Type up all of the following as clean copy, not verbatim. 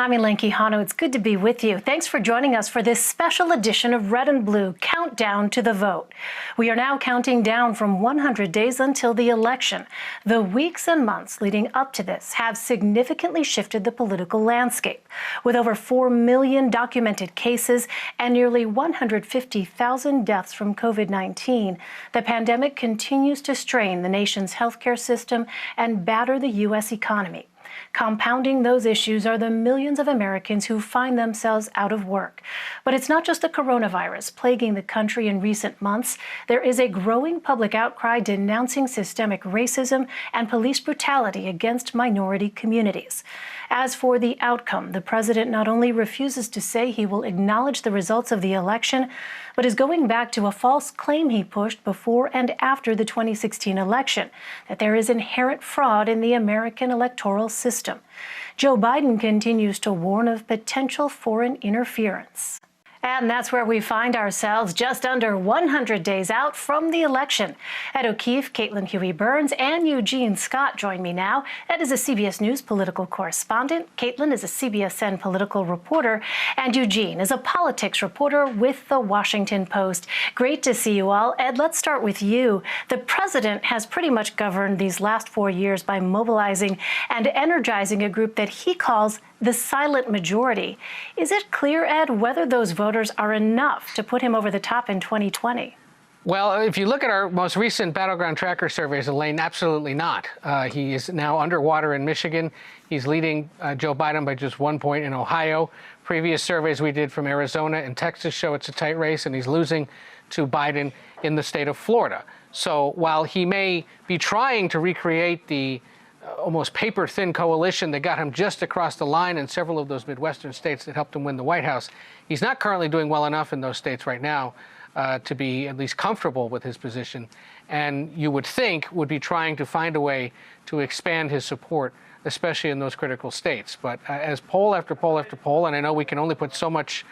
I'm Elaine Quijano. It's good to be with you. Thanks for joining us for this special edition of Red and Blue Countdown to the Vote. We are now counting down from 100 days until the election. The weeks and months leading up to this have significantly shifted the political landscape. With over 4 million documented cases and nearly 150,000 deaths from COVID-19, the pandemic continues to strain the nation's healthcare system and batter the U.S. economy. Compounding those issues are the millions of Americans who find themselves out of work. But it's not just the coronavirus plaguing the country in recent months. There is a growing public outcry denouncing systemic racism and police brutality against minority communities. As for the outcome, the president not only refuses to say he will acknowledge the results of the election, but is going back to a false claim he pushed before and after the 2016 election, that there is inherent fraud in the American electoral system. Joe Biden continues to warn of potential foreign interference. And that's where we find ourselves, just under 100 days out from the election. At O'Keefe, Caitlin Huey-Burns and Eugene Scott join me now. Ed is a CBS News political correspondent. Caitlin is a CBSN political reporter. And Eugene is a politics reporter with The Washington Post. Great to see you all. Ed, let's start with you. The president has pretty much governed these last 4 years by mobilizing and energizing a group that he calls the silent majority. Is it clear, Ed, whether those voters are enough to put him over the top in 2020? Well, if you look at our most recent battleground tracker surveys, Elaine, absolutely not. He is now underwater in Michigan. He's leading Joe Biden by just 1 point in Ohio. Previous surveys we did from Arizona and Texas show it's a tight race, and he's losing to Biden in the state of Florida. So while he may be trying to recreate the almost paper-thin coalition that got him just across the line in several of those Midwestern states that helped him win the White House, he's not currently doing well enough in those states right now to be at least comfortable with his position, and you would think would be trying to find a way to expand his support, especially in those critical states. But as poll after poll after poll, and I know we can only put so much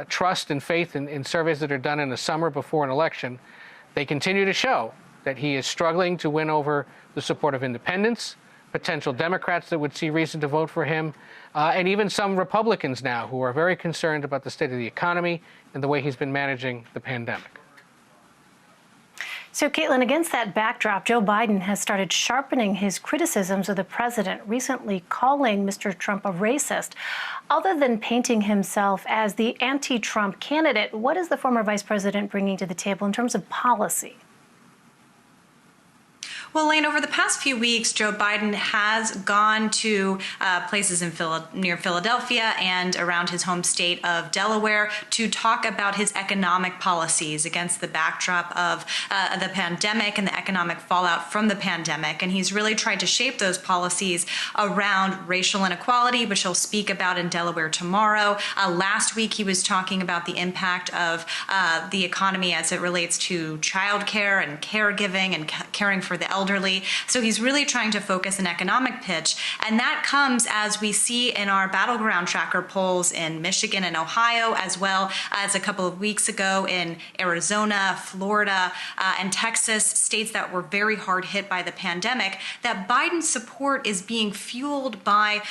trust and faith in surveys that are done in the summer before an election, they continue to show that he is struggling to win over the support of independents, potential Democrats that would see reason to vote for him, and even some Republicans now who are very concerned about the state of the economy and the way he's been managing the pandemic. So, Caitlin, against that backdrop, Joe Biden has started sharpening his criticisms of the president, recently calling Mr. Trump a racist. Other than painting himself as the anti-Trump candidate, what is the former vice president bringing to the table in terms of policy? Well, Elaine, over the past few weeks, Joe Biden has gone to places in near Philadelphia and around his home state of Delaware to talk about his economic policies against the backdrop of the pandemic and the economic fallout from the pandemic. And he's really tried to shape those policies around racial inequality, which he'll speak about in Delaware tomorrow. Last week, he was talking about the impact of the economy as it relates to childcare and caregiving and caring for the elderly. So he's really trying to focus an economic pitch. And that comes, as we see in our battleground tracker polls in Michigan and Ohio, as well as a couple of weeks ago in Arizona, Florida, and Texas, states that were very hard hit by the pandemic, that Biden's support is being fueled by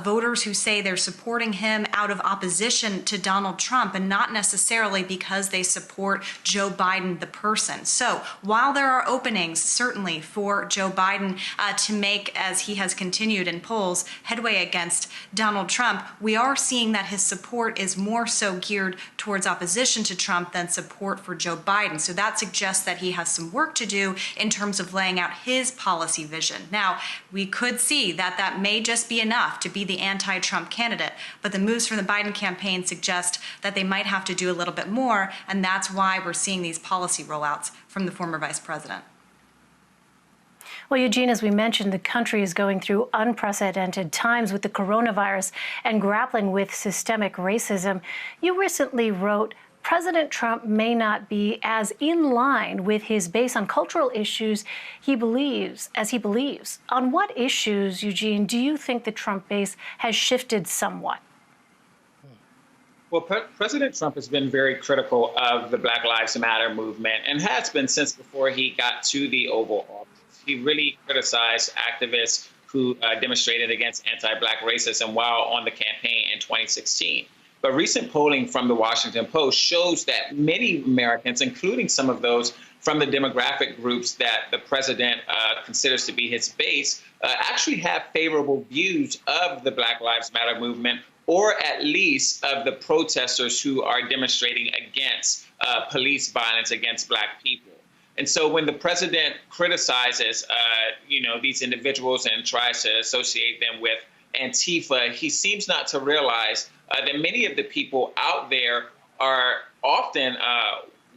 voters who say they're supporting him out of opposition to Donald Trump and not necessarily because they support Joe Biden, the person. So while there are openings, certainly, for Joe Biden to make, as he has continued in polls, headway against Donald Trump, we are seeing that his support is more so geared towards opposition to Trump than support for Joe Biden. So that suggests that he has some work to do in terms of laying out his policy vision. Now, we could see that that may just be enough to be the anti-Trump candidate, but the moves from the Biden campaign suggest that they might have to do a little bit more, and that's why we're seeing these policy rollouts from the former vice president. Well, Eugene, as we mentioned, the country is going through unprecedented times with the coronavirus and grappling with systemic racism. You recently wrote, President Trump may not be as in line with his base on cultural issues as he believes. On what issues, Eugene, do you think the Trump base has shifted somewhat? Well, President Trump has been very critical of the Black Lives Matter movement and has been since before he got to the Oval Office. He really criticized activists who demonstrated against anti-Black racism while on the campaign 2016. But recent polling from the Washington Post shows that many Americans, including some of those from the demographic groups that the president considers to be his base, actually have favorable views of the Black Lives Matter movement, or at least of the protesters who are demonstrating against police violence against Black people. And so when the president criticizes, these individuals and tries to associate them with Antifa, he seems not to realize that many of the people out there are often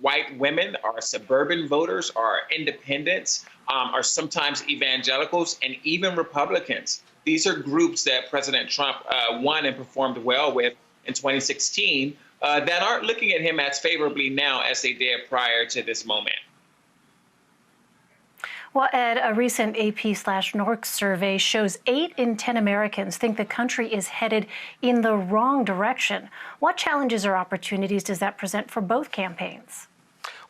white women, are suburban voters, are independents, are sometimes evangelicals, and even Republicans. These are groups that President Trump won and performed well with in 2016 that aren't looking at him as favorably now as they did prior to this moment. Well, Ed, a recent AP/NORC survey shows 8 in 10 Americans think the country is headed in the wrong direction. What challenges or opportunities does that present for both campaigns?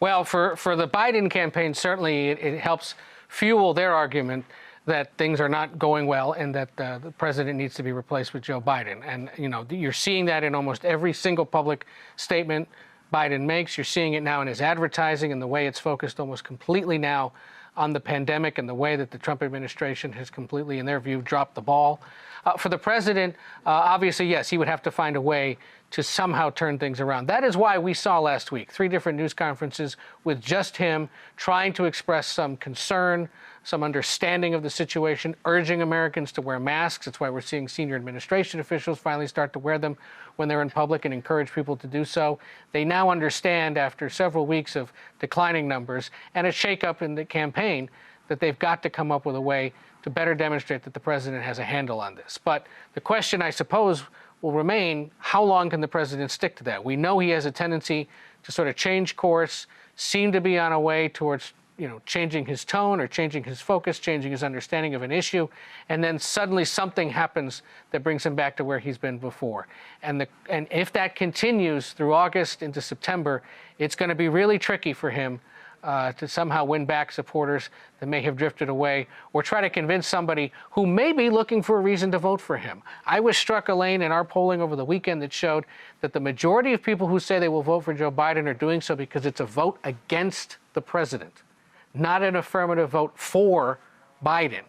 Well, for the Biden campaign, certainly it helps fuel their argument that things are not going well and that the president needs to be replaced with Joe Biden. And, you're seeing that in almost every single public statement Biden makes. You're seeing it now in his advertising and the way it's focused almost completely now on the pandemic and the way that the Trump administration has completely, in their view, dropped the ball. For the president, obviously, yes, he would have to find a way to somehow turn things around. That is why we saw last week 3 different news conferences with just him trying to express some concern, some understanding of the situation, urging Americans to wear masks. That's why we're seeing senior administration officials finally start to wear them when they're in public and encourage people to do so. They now understand, after several weeks of declining numbers and a shakeup in the campaign, that they've got to come up with a way to better demonstrate that the president has a handle on this. But the question, I suppose, will remain, how long can the president stick to that? We know he has a tendency to sort of change course, seem to be on a way towards changing his tone or changing his focus, changing his understanding of an issue, and then suddenly something happens that brings him back to where he's been before. And if that continues through August into September, it's going to be really tricky for him to somehow win back supporters that may have drifted away, or try to convince somebody who may be looking for a reason to vote for him. I was struck, Elaine, in our polling over the weekend that showed that the majority of people who say they will vote for Joe Biden are doing so because it's a vote against the president, not an affirmative vote for Biden.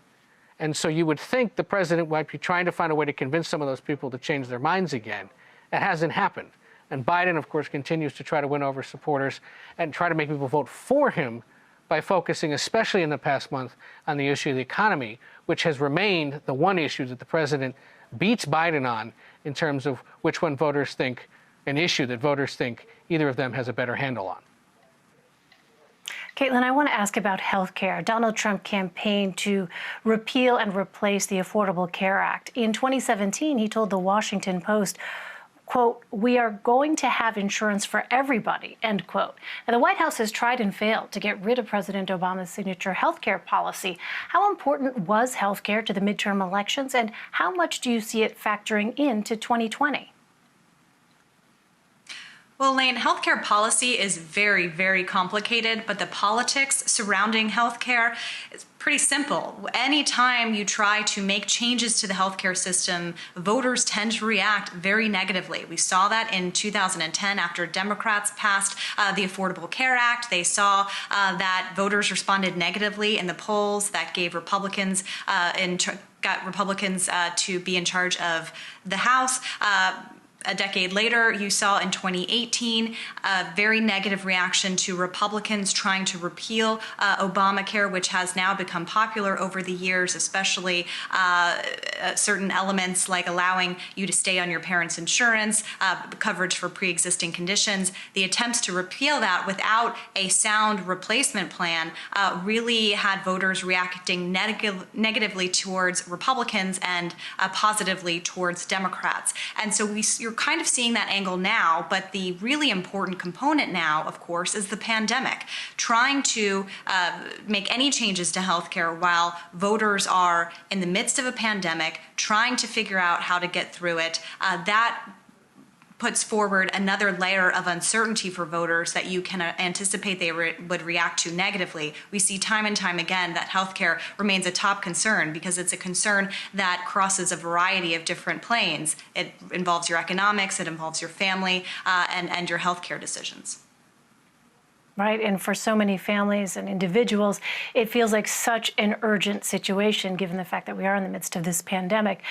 And so you would think the president might be trying to find a way to convince some of those people to change their minds again. That hasn't happened. And Biden, of course, continues to try to win over supporters and try to make people vote for him by focusing, especially in the past month, on the issue of the economy, which has remained the one issue that the president beats Biden on in terms of which one voters think, an issue that voters think either of them has a better handle on. Caitlin, I want to ask about health care. Donald Trump campaigned to repeal and replace the Affordable Care Act. In 2017, he told the Washington Post, quote, "We are going to have insurance for everybody," end quote. And the White House has tried and failed to get rid of President Obama's signature health care policy. How important was health care to the midterm elections, and how much do you see it factoring into 2020? Well, Elaine, healthcare policy is very, very complicated, but the politics surrounding healthcare is pretty simple. Anytime you try to make changes to the healthcare system, voters tend to react very negatively. We saw that in 2010 after Democrats passed the Affordable Care Act. They saw that voters responded negatively in the polls that gave Republicans got Republicans to be in charge of the House. A decade later, you saw in 2018 a very negative reaction to Republicans trying to repeal Obamacare, which has now become popular over the years, especially certain elements like allowing you to stay on your parents' insurance, coverage for pre-existing conditions. The attempts to repeal that without a sound replacement plan really had voters reacting negatively towards Republicans and positively towards Democrats. And so you're kind of seeing that angle now, but the really important component now, of course, is the pandemic. Trying to make any changes to healthcare while voters are in the midst of a pandemic, trying to figure out how to get through it, that puts forward another layer of uncertainty for voters that you can anticipate they would react to negatively. We see time and time again that healthcare remains a top concern because it's a concern that crosses a variety of different planes. It involves your economics, it involves your family, and your healthcare decisions. Right, and for so many families and individuals, it feels like such an urgent situation given the fact that we are in the midst of this pandemic.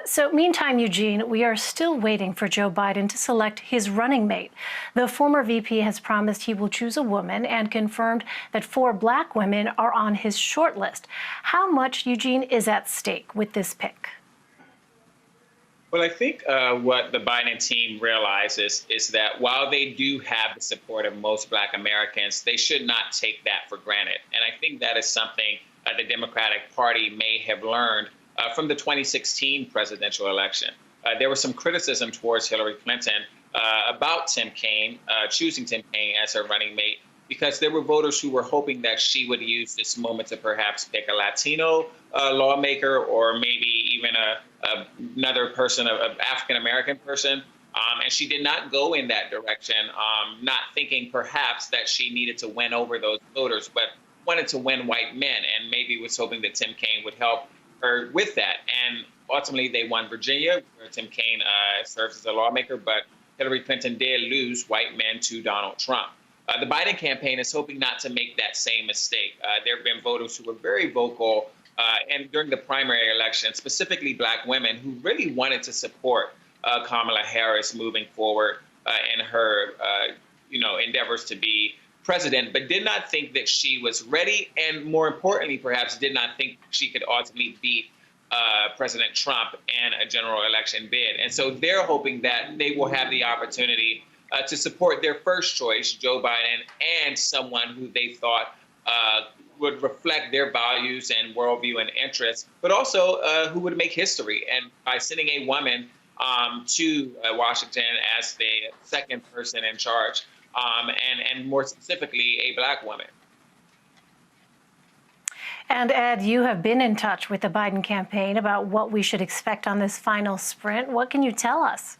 So meantime, Eugene, we are still waiting for Joe Biden to select his running mate. The former VP has promised he will choose a woman and confirmed that 4 Black women are on his short list. How much, Eugene, is at stake with this pick? Well, I think what the Biden team realizes is that while they do have the support of most Black Americans, they should not take that for granted. And I think that is something the Democratic Party may have learned from the 2016 presidential election. There was some criticism towards Hillary Clinton about Tim Kaine, choosing Tim Kaine as her running mate, because there were voters who were hoping that she would use this moment to perhaps pick a Latino lawmaker or maybe even another person, an African-American person. And she did not go in that direction, not thinking perhaps that she needed to win over those voters, but wanted to win white men and maybe was hoping that Tim Kaine would help her with that. And ultimately, they won Virginia, where Tim Kaine serves as a lawmaker, but Hillary Clinton did lose white men to Donald Trump. The Biden campaign is hoping not to make that same mistake. There have been voters who were very vocal and during the primary election, specifically Black women who really wanted to support Kamala Harris moving forward in her endeavors to be president, but did not think that she was ready, and more importantly, perhaps did not think she could ultimately beat President Trump in a general election bid. And so they're hoping that they will have the opportunity to support their first choice, Joe Biden, and someone who they thought would reflect their values and worldview and interests, but also who would make history. And by sending a woman to Washington as the second person in charge, and more specifically, a Black woman. And Ed, you have been in touch with the Biden campaign about what we should expect on this final sprint. What can you tell us?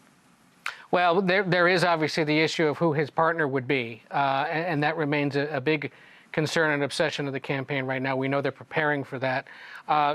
Well, there is obviously the issue of who his partner would be, and that remains a big concern and obsession of the campaign right now. We know they're preparing for that.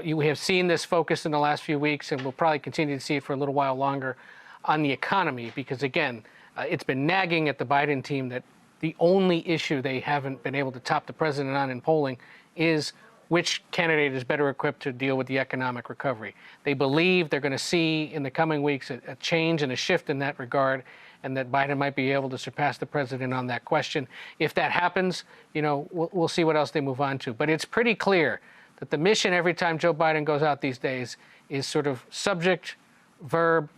We have seen this focus in the last few weeks, and we'll probably continue to see it for a little while longer on the economy, because, again, it's been nagging at the Biden team that the only issue they haven't been able to top the president on in polling is which candidate is better equipped to deal with the economic recovery. They believe they're going to see in the coming weeks a change and a shift in that regard, and that Biden might be able to surpass the president on that question. If that happens, we'll see what else they move on to. But it's pretty clear that the mission every time Joe Biden goes out these days is sort of subject, verb,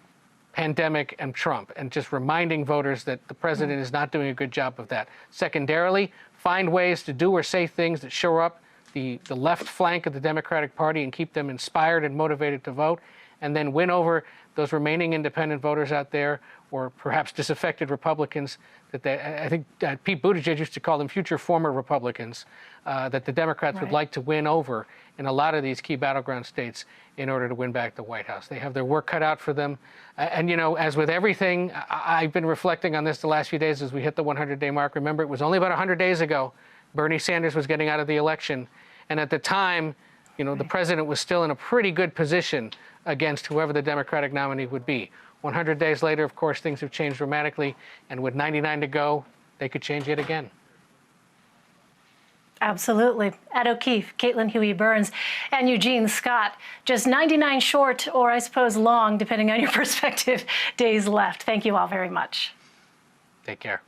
pandemic, and Trump, and just reminding voters that the president is not doing a good job of that. Secondarily, find ways to do or say things that shore up the left flank of the Democratic Party and keep them inspired and motivated to vote, and then win over those remaining independent voters out there, or perhaps disaffected Republicans that I think Pete Buttigieg used to call them future former Republicans, that the Democrats would like to win over in a lot of these key battleground states in order to win back the White House. They have their work cut out for them. And, as with everything, I've been reflecting on this the last few days as we hit the 100-day mark. Remember, it was only about 100 days ago Bernie Sanders was getting out of the election. And at the time, the president was still in a pretty good position against whoever the Democratic nominee would be. 100 days later, of course, things have changed dramatically. And with 99 to go, they could change yet again. Absolutely. Ed O'Keefe, Caitlin Huey-Burns, and Eugene Scott. Just 99 short, or I suppose long, depending on your perspective, days left. Thank you all very much. Take care.